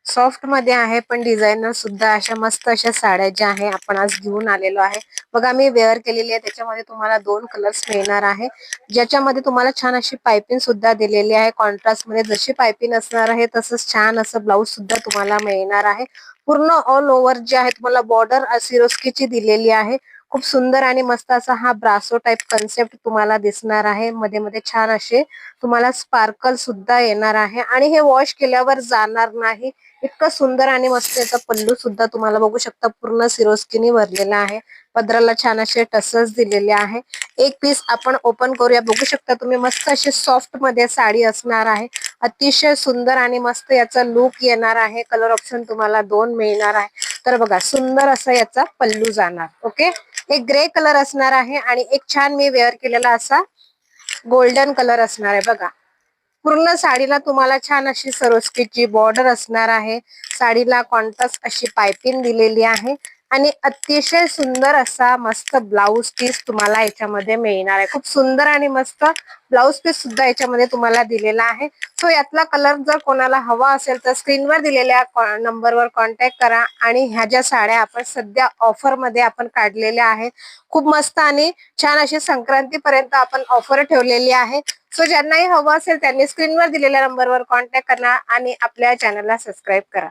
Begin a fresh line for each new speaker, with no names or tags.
Soft मध्ये आहे, पण डिझायनर सुद्धा अशा मस्त अशा साड्या ज्या आहे आपण आज घेऊन आलेलो आहे. बघा मी वेअर केलेली आहे, त्याच्यामध्ये तुम्हाला 2 कलर्स मिळणार आहे, ज्याच्यामध्ये तुम्हाला छान अशी पायपिंग सुद्धा दिलेली आहे. कॉन्ट्रास्ट मध्ये जशी पायपिंग असणार आहे तसंच छान असं ब्लाऊज सुद्धा तुम्हाला मिळणार आहे. पूर्ण ऑल ओव्हर जे आहे तुम्हाला बॉर्डर सिरोस्कीची दिलेली आहे. खूप सुंदर आणि मस्त असा हा ब्रासो टाइप कन्सेप्ट तुम्हाला दिसणार आहे. मध्ये मध्ये छान असे तुम्हाला स्पार्कल सुद्धा येणार आहे आणि हे वॉश केल्यावर जाणार नाही. इतकं सुंदर आणि मस्त याचा पल्लू सुद्धा तुम्हाला बघू शकता, पूर्ण सिरोस्कीने भरलेला आहे. पदराला छान असे टसल्स दिलेले आहे. एक पीस आपण ओपन करूया. बघू शकता तुम्ही मस्त अशी सॉफ्ट मध्ये साडी असणार आहे. अतिशय सुंदर आणि मस्त याचा लुक येणार आहे. कलर ऑप्शन तुम्हाला 2 मिळणार आहे. तर बघा सुंदर असा याचा पल्लू जाणार. ओके, एक ग्रे कलर असणार आहे आणि एक छान मी वेअर केलेला असा गोल्डन कलर असणार आहे. बघा पूर्ण साडीला तुम्हाला छान अशी सरोस्कीची बॉर्डर असणार आहे. साडीला कॉन्ट्रास्ट अशी पायपिंग दिलेली आहे आणि अतिशय सुंदर असा मस्त ब्लाऊज पीस तुम्हाला याच्यामध्ये मिळणार आहे. खूप सुंदर आणि मस्त ब्लाऊज पीस सुद्धा याच्यामध्ये तुम्हाला दिलेला आहे. सो यातला कलर जर कोणाला हवा असेल तर स्क्रीनवर दिलेल्या नंबरवर कॉन्टॅक्ट करा. आणि ह्या ज्या साड्या आपण सध्या ऑफर मध्ये आपण काढलेल्या आहेत, खूप मस्त आणि छान अशी संक्रांतीपर्यंत आपण ऑफर ठेवलेली आहे. सो ज्यांनाही हवं असेल त्यांनी स्क्रीनवर दिलेल्या नंबरवर कॉन्टॅक्ट करा आणि आपल्या चॅनलला सबस्क्राईब करा.